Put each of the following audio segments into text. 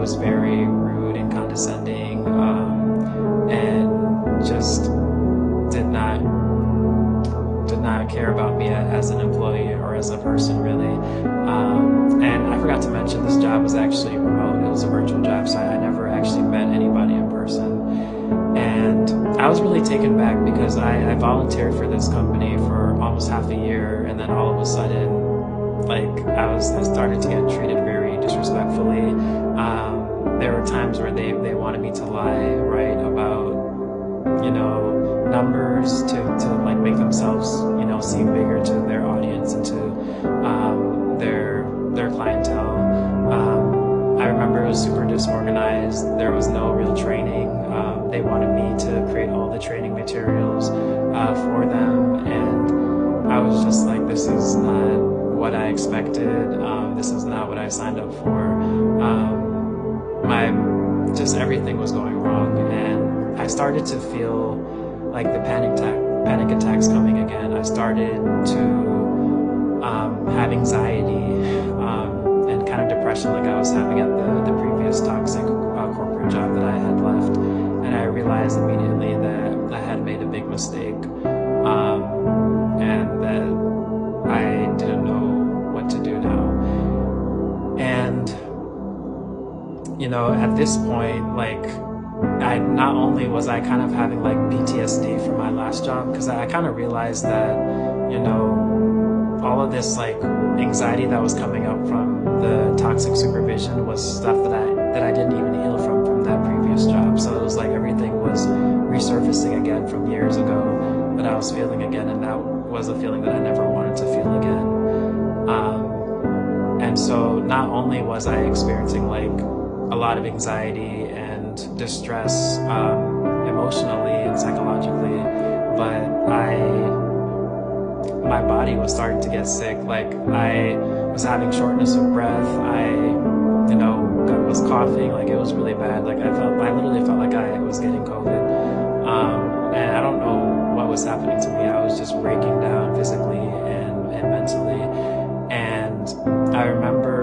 was very rude and condescending, and just did not care about me as an employee or as a person, really. And I forgot to mention, this job was actually remote. It was a virtual job, so I never actually met anybody in person. And I was really taken back because I volunteered for this company for almost half a year, and then all of a sudden, like, I started to get treated very disrespectfully. There were times where they wanted me to lie, right, about, you know, numbers to like make themselves, you know, seem bigger to their audience and to their clientele. I remember it was super disorganized. There was no real training. They wanted me to create all the training materials for them, and I was just like, this is not what I expected. This is not what I signed up for. Just everything was going wrong, and I started to feel like the panic attacks coming again. I started to have anxiety and kind of depression like I was having at the previous toxic corporate job that I had left. And I realized immediately that I had made a big mistake, and that I didn't know what to do now. And, you know, at this point, like, not only was I kind of having like PTSD from my last job, because I kind of realized that, you know, all of this like anxiety that was coming up from the toxic supervision was stuff that I didn't even heal from that previous job. So it was like everything was resurfacing again from years ago that I was feeling again, and that was a feeling that I never wanted to feel again. And so not only was I experiencing like a lot of anxiety and distress emotionally and psychologically, but my body was starting to get sick. Like, I was having shortness of breath. I, you know, was coughing. Like, it was really bad. Like, I literally felt like I was getting COVID. And I don't know what was happening to me. I was just breaking down physically and mentally. And I remember,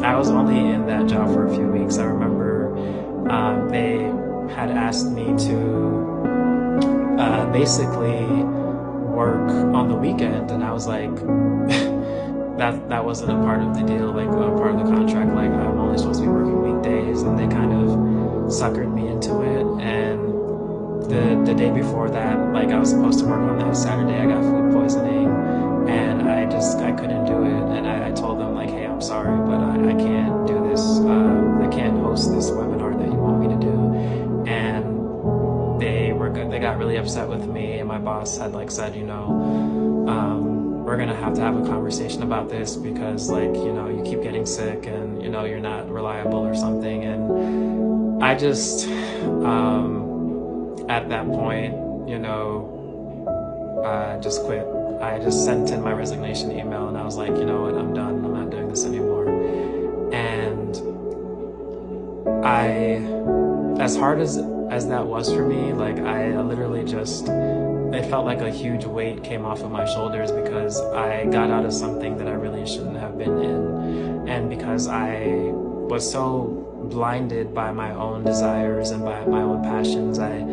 I was only in that job for a few weeks. I remember they had asked me to basically work on the weekend, and I was like, that wasn't a part of the deal, like a part of the contract. Like, I'm only supposed to be working weekdays, and they kind of suckered me into it. And the day before that, like, I was supposed to work on that Saturday, I got food poisoning, and I couldn't do it. And I told them, like, hey, I'm sorry, but I can't do this. I can't host this webinar that you want me to do. And they got really upset with me, and my boss had like said, you know, we're gonna have to have a conversation about this, because, like, you know, you keep getting sick, and, you know, you're not reliable or something. And I just at that point, you know, just quit. I just sent in my resignation email, and I was like, you know what, I'm done. I'm not doing this anymore. And as hard as that was for me, like, I literally just, it felt like a huge weight came off of my shoulders, because I got out of something that I really shouldn't have been in. And because I was so blinded by my own desires and by my own passions, I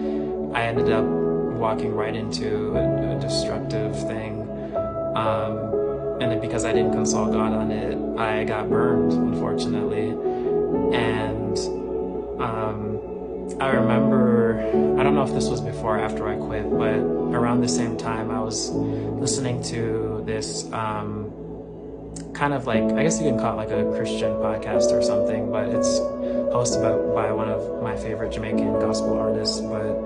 ended up walking right into a destructive thing. And then because I didn't consult God on it, I got burned, unfortunately. And I remember, I don't know if this was before or after I quit, but around the same time I was listening to this kind of like, I guess you can call it like a Christian podcast or something, but it's hosted by one of my favorite Jamaican gospel artists. But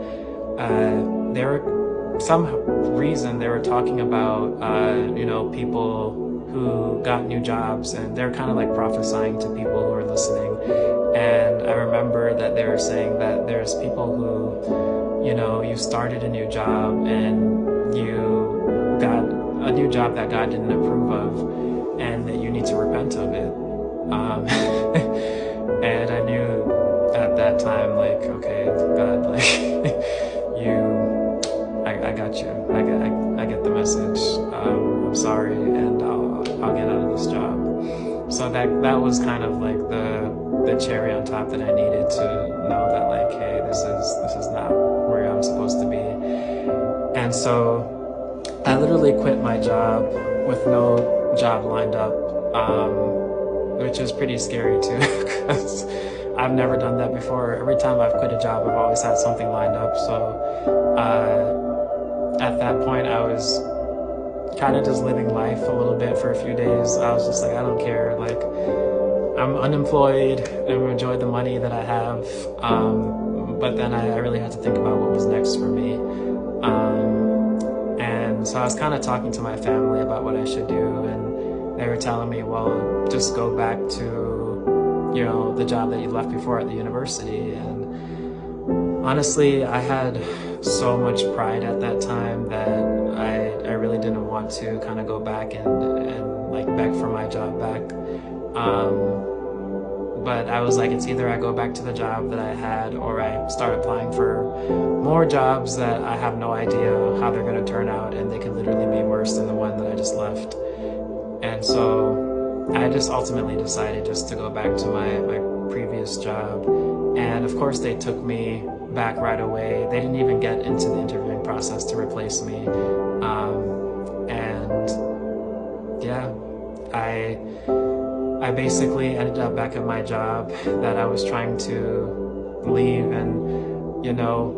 some reason they were talking about, you know, people who got new jobs, and they're kind of like prophesying to people who are listening. And I remember that they were saying that there's people who, you know, you started a new job and you got a new job that God didn't approve of, and that you need to repent of it. And I knew at that time, like, okay, God, like, I got you. I get the message. I'm sorry, and I'll get out of this job. so that was kind of like the cherry on top that I needed to know that like, hey, this is not where I'm supposed to be. And so I literally quit my job with no job lined up, which is pretty scary too, because I've never done that before. Every time I've quit a job, I've always had something lined up. So at that point, I was kind of just living life a little bit for a few days. I was just like, I don't care. Like, I'm unemployed. I enjoy the money that I have. But then I really had to think about what was next for me. And so I was kind of talking to my family about what I should do. And they were telling me, well, just go back to, you know, the job that you left before at the university. And honestly, I had so much pride at that time that I really didn't want to kind of go back and like beg for my job back. But I was like, it's either I go back to the job that I had or I start applying for more jobs that I have no idea how they're going to turn out, and they could literally be worse than the one that I just left. And so I just ultimately decided just to go back to my previous job. And of course they took me back right away. They didn't even get into the interviewing process to replace me. And yeah, I basically ended up back at my job that I was trying to leave. And, you know,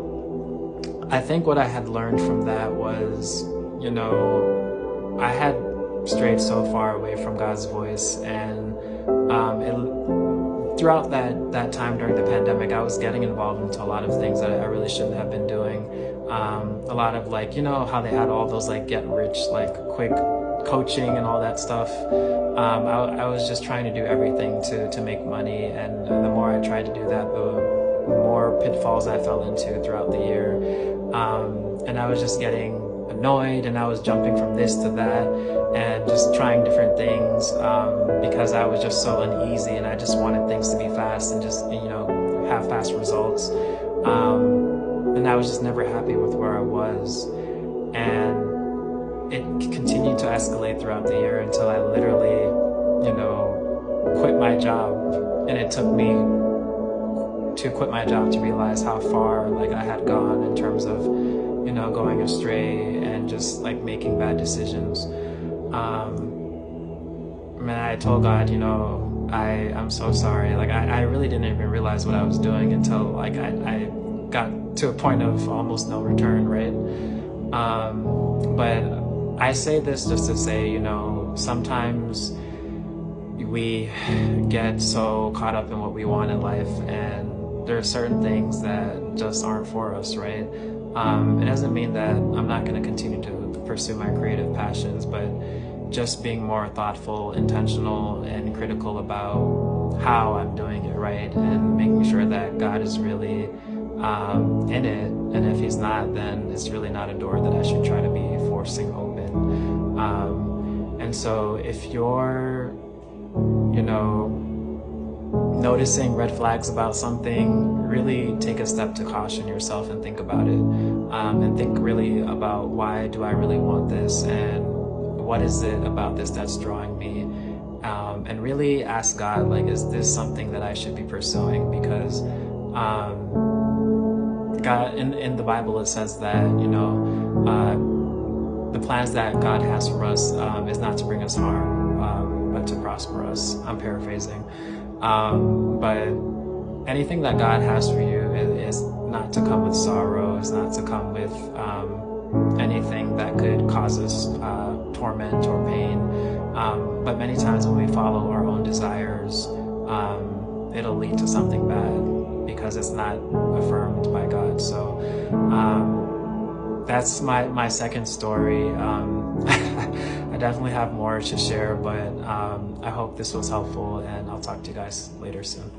I think what I had learned from that was, you know, I had strayed so far away from God's voice, and throughout that time during the pandemic, I was getting involved into a lot of things that I really shouldn't have been doing. A lot of, like, you know how they had all those like get rich like quick coaching and all that stuff. I was just trying to do everything to make money, and the more I tried to do that, the more pitfalls I fell into throughout the year. And I was just getting annoyed, and I was jumping from this to that and just trying different things because I was just so uneasy, and I just wanted things to be fast and just, you know, have fast results. And I was just never happy with where I was. And it continued to escalate throughout the year until I literally, you know, quit my job. And it took me to quit my job to realize how far like I had gone in terms of, you know, going astray and just like making bad decisions. I told God, you know, I'm so sorry. Like I really didn't even realize what I was doing until like I got to a point of almost no return, right? But I say this just to say, you know, sometimes we get so caught up in what we want in life, and there are certain things that just aren't for us, right? It doesn't mean that I'm not going to continue to pursue my creative passions, but just being more thoughtful, intentional, and critical about how I'm doing it, right? And making sure that God is really in it. And if he's not, then it's really not a door that I should try to be forcing open. And so if you're, you know, noticing red flags about something, really take a step to caution yourself and think about it. And think really about, why do I really want this? And what is it about this that's drawing me? And really ask God, like, is this something that I should be pursuing? Because God, in the Bible, it says that, you know, the plans that God has for us is not to bring us harm, but to prosper us. I'm paraphrasing. But anything that God has for you is not to come with sorrow, is not to come with anything that could cause us torment or pain. But many times when we follow our own desires, it'll lead to something bad because it's not affirmed by God. So that's my second story. I definitely have more to share, but I hope this was helpful, and I'll talk to you guys later soon.